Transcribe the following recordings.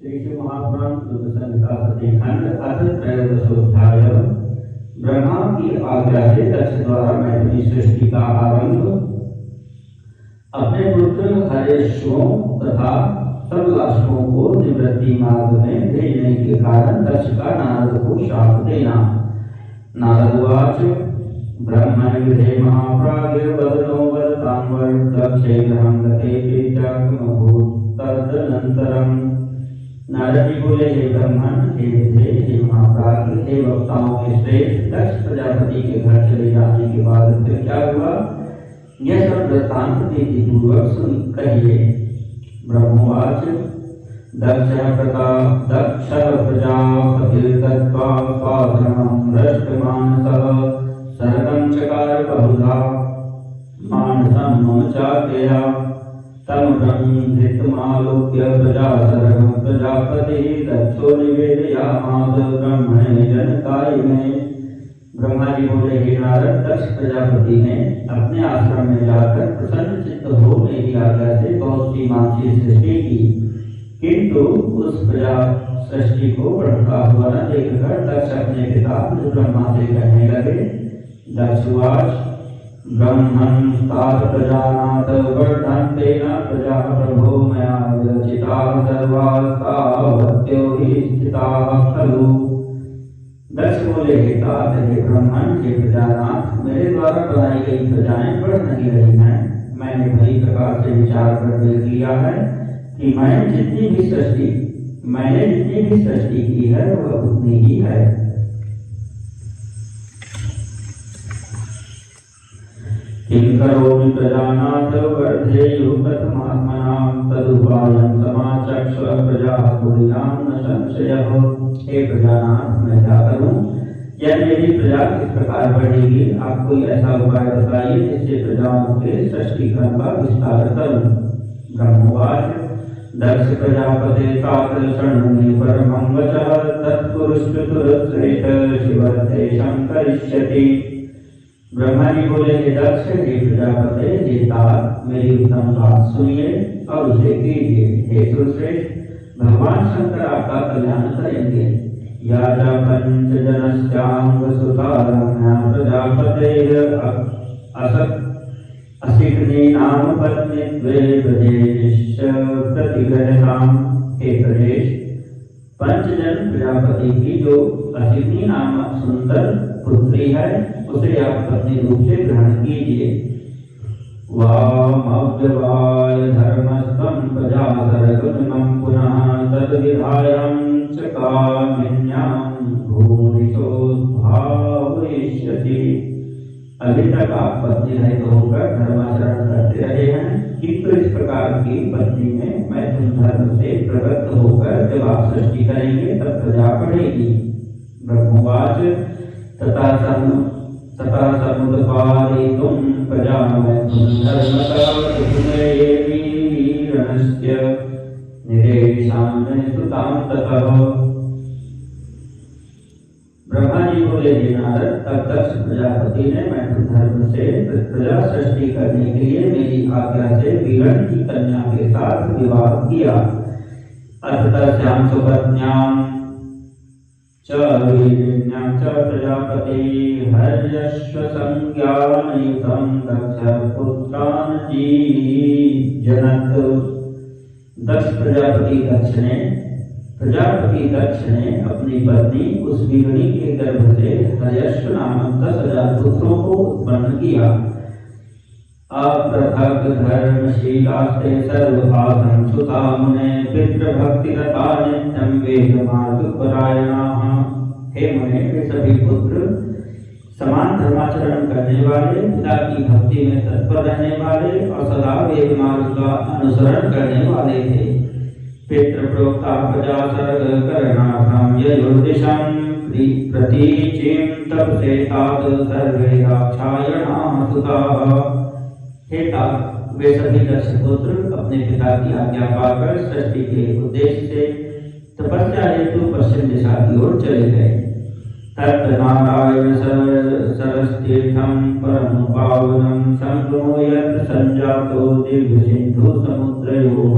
श्री महापुराण संहिता सतीखंड अथ त्रयोदशोध्याय। ब्रह्मा की आज्ञा से दक्ष द्वारा मैथिली सृष्टि का आरंभ। अपने पुत्र हरेशों तथा सबलाशों को निवृत्ति मार्ग में भेजने के कारण दक्ष का नारद को शाप देना। नारदवाच ब्रह्मण विधे महाप्रागिर्वदनो वदतांवर दक्षे ग्रहं गते पितृमभूत तदनंतरम। नारद जी बोले, हे ब्रह्मण, हे विधे, हे महाप्राग, हे वक्ताओं के श्रेष्ठ, दक्ष प्रजापति के घर चले जाने के बाद फिर क्या हुआ, यह सब वृत्तांत विधि पूर्वक सुन कहिए। ब्रह्मवाच दक्ष प्रजापतिर्गत्वा स्वाश्रमं हृष्टमानसः सर्गं चकार बहुधा मानसं मम चाकया तम ब्रह्मधितमालोक्य प्रजापति दक्षो निवेदयामास ब्रह्मणे जनकारिणे। ब्रह्मा जी बोले, हे नारद, दक्ष प्रजापति ने अपने आश्रम में जाकर प्रसन्न चित्त हो मेरी आज्ञा से बहुत सी मानसी सृष्टि की, किंतु उस प्रजा सृष्टि को बढ़ता हुआ न देखकर दक्ष अपने पिता ब्रह्मा से कहने लगे। दक्षवाच ब्रह्मन् तात प्रजानाथ वर्धन्ते न प्रजा प्रभो मया विरचिताः सर्वास्तावत्यो हि स्थिताः खलु। दक्ष बोले, हे तात, हे ब्रह्मन्, हे प्रजानाथ, मेरे द्वारा बनाई गई प्रजाएं बढ़ नहीं रही हैं। मैंने भली प्रकार से विचार कर देख लिया है कि मैंने जितनी भी सृष्टि की है वह उतनी ही है। किं करोमि प्रजानाथ वर्धेयुः कथमात्मनां तदुपायं समाचक्ष प्रजाः कुर्यां न संशयः। हे प्रजानाथ, मैं क्या करूं? यह मेरी प्रजा किस प्रकार बढ़ेगी? आप कोई ऐसा उपाय बताइए जिससे प्रजाओं के सृष्टिक्रम का विस्तार करूं। ब्रह्मवाच दक्ष प्रजापते तात शृणुमे परमं वचः तत्पुरुषश्रेष्ठ शिवस्तेषं करिष्यति। ब्रह्मा जी बोले, हे दक्ष, हे प्रजापते, हे तात, मेरी उत्तम बात सुनिए और उसे कीजिए। हे सुश्रेष्ठ, भगवान शंकर आपका कल्याण करेंगे। याजा पंच जनस्याम वसुतारम्या प्रजापतेः असिकनी नाम पत्नीत्वे ब्रजेश प्रतिगृह्णाम। हे प्रजेश, पंचजन प्रजापति की जो असिकनी नामक सुंदर पुत्री है उसे आप पत्नी रूप से ग्रहण कीजिए। वामव्यवाय धर्मस्त्वं प्रजासर्गुणमं पुनः तद्विधायं च कामिन्यां भूरिशो भावयिष्यसि। अभी तक आप पत्नी रहित होकर धर्माचरण करते रहे हैं, किंतु इस प्रकार की पत्नी में मैथुन धर्म से प्रवृत्त होकर जब आप सृष्टि करेंगे तब प्रजा बढ़ेगी। ब्रह्मवाच तथा समुत्पादयितुं प्रजामैथुन धर्मतः वीरणस्य निरेशान् सुतां ततः। ब्रह्मा जी बोले, हे नारद, तब दक्ष प्रजापति ने मैथुन धर्म से प्रजा सृष्टि करने के लिए मेरी आज्ञा से वीरण की कन्या के साथ विवाह किया। अथ तस्यां सुपत्न्यां च वीरिण्यां च प्रजापति हर्यश्व संज्ञानयुतं दक्ष पुत्रान् जीजनत। दक्ष दक्ष ने अपनी पत्नी उस वीरणी के गर्भ से हर्यश्व नामक 10,000 पुत्रों को उत्पन्न किया। अपृथक धर्मशीलास्ते सर्वभासं सुता मुने पितृभक्तिरता नित्यं वेदमार्गपरायणाः। हे मुने, वे सभी पुत्र समान धर्माचरण करने वाले, पिता की भक्ति में तत्पर रहने वाले और सदा वेद मार्ग का अनुसरण करने वाले थे। पितृप्रोक्ता प्रजा सर्ग करणार्थं ययुर्दिशं प्रतीचिं तपसे तात सर्वे दाक्षायणाः सुताः। हे तात, वे सभी दक्ष पुत्र अपने पिता की आज्ञा पाकर सृष्टि के उद्देश्य से तपस्या हेतु पश्चिम दिशा की ओर चले गए। तत्र नारायण सरस्तीर्थं परम पावनं संगमो यत्र संजातो दीर्घ सिंधु समुद्रयोः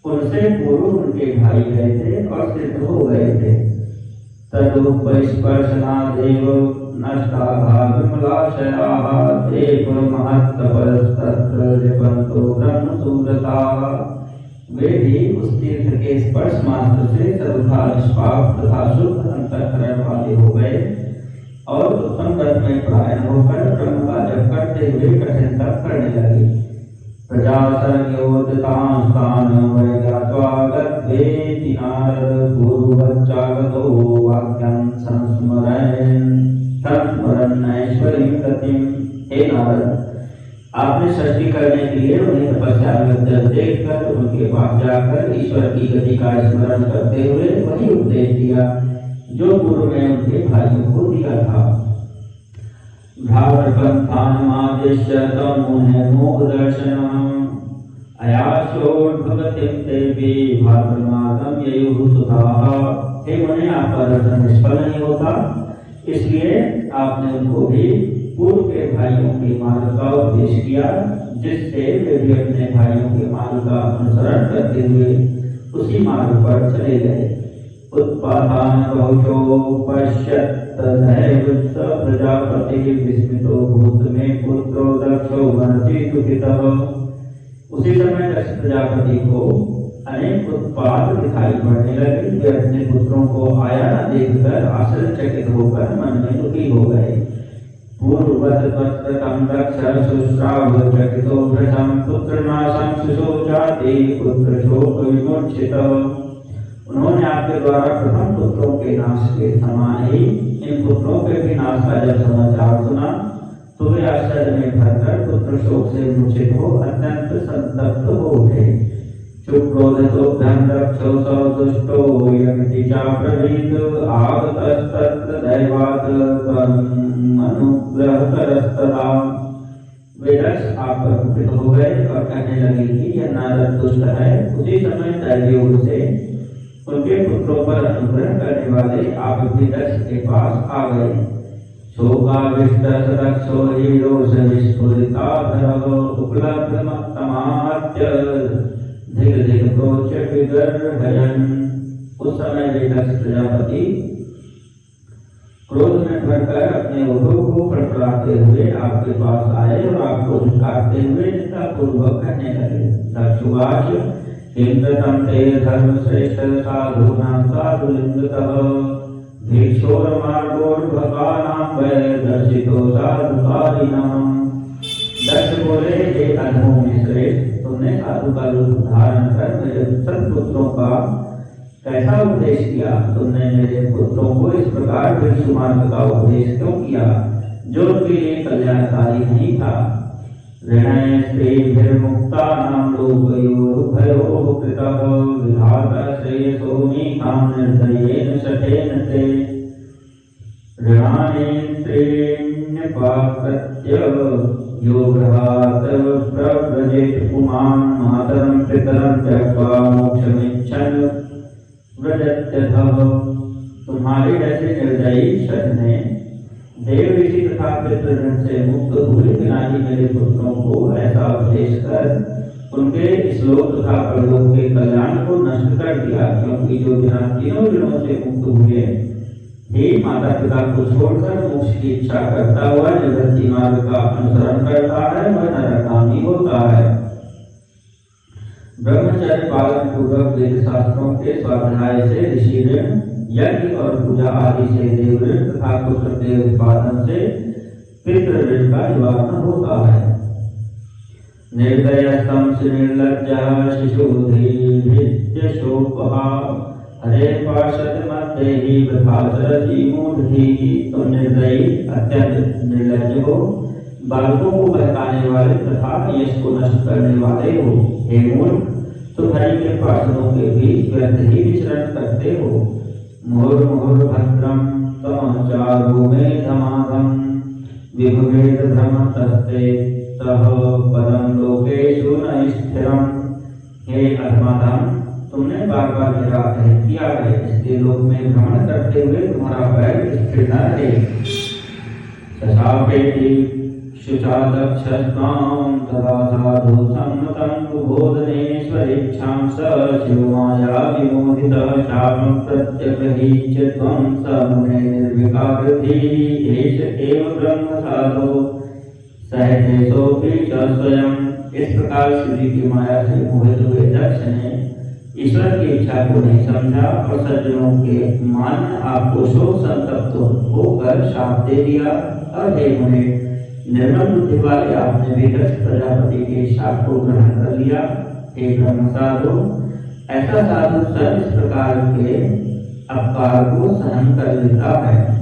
उनसे पूर्व उनके भाई गए थे और सिद्ध हो गए थे। तदुपस्पर्शनादेव नष्टाः विमलाशयाः ते पुरमहत्तपस्तत्र जपन्तो ब्रह्मसूरताः। वे भी उस तीर्थ के स्पर्श मात्र से सर्वथा निष्पाप तथा शुद्ध अंतःकरण वाले हो गए और उत्तम व्रत में परायण होकर ब्रह्म का जप करते हुए कठिन तप करने लगे। प्रजा सर्गोदितांस्तान् वैज्ञात्वा गद्वेति नारद पूर्ववच्चागतो वाक्यं संस्मरन्नैश्वरीं गतिम्। हे नारद, आपने सृष्टि करने के लिए उन्हें तपस्या में देखकर उनके पास जाकर ईश्वर की गति का स्मरण करते हुए वही उपदेश दिया जो पूर्व में उनके भाइयों को दिया था। भ्रातृपन्थानमादिश्य तमुनिर्मोहदर्शनम् अयाशोद्भवतिं तेऽपि भ्रातृमार्गं ययुः सुताः। हे मुने, आपका दर्शन निष्फल नहीं होता, इसलिए आपने उनको भी पूर्व के भाइयों के मार्ग का उपदेश किया, जिससे वे भी अपने भाइयों के मार्ग का अनुसरण करते हुए उसी मार्ग पर चले गए। उत्पातान बहुशो पश्यत् तदैव स प्रजापतिः विस्मितो भूतमे पुत्रो दक्षो मनसि दुःखितः। उसी समय दक्ष प्रजापति को अनेक उत्पात दिखाई पड़ने लगे। वे अपने पुत्रों को आया न देखकर आश्चर्यचकित होकर मन में दुखी हो गए। पूर्ववत् तत्रतं दक्ष शुश्राव चकितो भृशं पुत्रनाशं शुशोचाते पुत्रशोक विमूर्छितः। उन्होंने आपके द्वारा प्रथम पुत्रों के नाश के समान ही इन पुत्रों के भी नाश का जब समाचार सुना तो वे आश्चर्य में भरकर पुत्र शोक से मूर्छित हो अत्यंत संतप्त हो उठे। चुक्रोधितोभ्यं दक्षो सदुष्टो यमिति चाब्रवीत् आगतस्तत्र दैवात् अनुग्रहकरस्तदा। वे दक्ष आप पर कुपित हो गए और कहने लगे कि यह नारद दुष्ट है। उसी समय दैवयोग से उनके पुत्रों पर अनुग्रह करने वाले आप भी दक्ष के पास आ गए। शोकाविष्ट सदक्षो हीरोष विस्फुरिताधरः उपलब्धमत्तमाद्य धिक धिक प्रोच्य विगर्भयन्। उस समय वे दक्ष प्रजापति क्रोध में भरकर अपने ओठों को फड़फड़ाते हुए आपके पास आए और आपको झुकाते हुए निंदा पूर्वक कहने लगे। दक्षुवाच किंकृतं ते धर्मश्रेष्ठ साधूनां साधुलिंगतः भिक्षोरमार्गोर्भकानां वैदर्शितो साधुकारिणां। दक्ष बोले, हे अधमों में श्रेष्ठ, तुमने साधु का रूप धारण कर मेरे सत्पुत्रों का कैसा उपदेश किया? तुमने मेरे पुत्रों को इस प्रकार भिक्षु मार्ग का उपदेश क्यों किया जो उनके लिए कल्याणकारी नहीं था? ऋणे स्त्रीभिर्मुक्तानां लोकयोरुभयोः कृतः विधाता श्रेयसो नीतां निर्दयेन शठेन ते। ऋणानि त्रीण्यपाकृत्य यो गृहात् प्रव्रजेत पुमान् मातरं पितरं त्यक्त्वा मोक्षमिच्छन् व्रजत्यथः। तुम्हारे जैसे निर्दयी शठ ने देव ऋषि तथा पितृ से मुक्त हुए बिना ही मेरे पुत्रों को ऐसा उपदेश कर उनके इस लोक तथा परलोक के कल्याण को नष्ट कर दिया, क्योंकि जो बिना तीनों ऋणों से मुक्त हुए ही माता पिता को छोड़कर मोक्ष की इच्छा करता हुआ निवृत्ति मार्ग का अनुसरण करता है वह नरकामी होता है। ब्रह्मचर्य पालन पूर्वक वेद शास्त्रों के स्वाध्याय से ऋषि ऋण, यज्ञ और पूजा आदि से देव ऋण तथा पुत्र के उत्पादन से पितृ ऋण का निवारण होता है। निर्दयस्तम निर्लज्जः शिशुधीर्भिद्य शोकः हरे पार्षद मध्य ही वृथाचरति मूढ़धीः। तुम निर्दयी अत्यंत निर्लज्ज हो, बालकों को बहकाने वाले तथा यश को नष्ट करने वाले हो। हे मूर्ख, तुम हरि के पार्षदों के बीच व्यर्थ ही विचरण करते हो। मुहुर्मुहुर् भद्रं तमचारो मेधमागं विभुवेद भ्रमतस्ते तह पदं लोकेषु न स्थिरम्। हे अधमाधम, तुमने बार बार मेरा अपहरण किया है, इसलिए लोक में भ्रमण करते हुए तुम्हारा पैर स्थिर न रहे। शशापेति शुचादक्षस्त्वां तदा साधु सम्मतं बोधनेश्वरेच्छां स शिवमाया विमोहितः शापं प्रत्यगृहीच्य त्वं स मुने निर्विकारधि एष एव ब्रह्म साधो सहदेशोऽपि च स्वयं। इस प्रकार शिव जी की माया से मोहित हुए दक्ष ने ईश्वर की इच्छा को नहीं समझा और सज्जनों के मान्य आक्रोशों संतप्त होकर शाप दे दिया। और हे मुने, निर्मल बुद्धि वाले आपने भी दक्ष प्रजापति के शाप को ग्रहण कर लिया। हे ब्रह्म साधु, ऐसा साधु सब इस प्रकार के अपकार को सहन कर लेता है।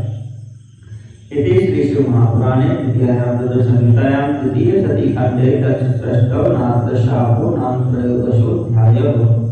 इति श्री शिव महापुराणे द्वितीयायां रुद्र संहितायां द्वितीय सती खंडे दक्ष सृष्टौ नारद शापो नाम त्रयोदशोऽध्यायः।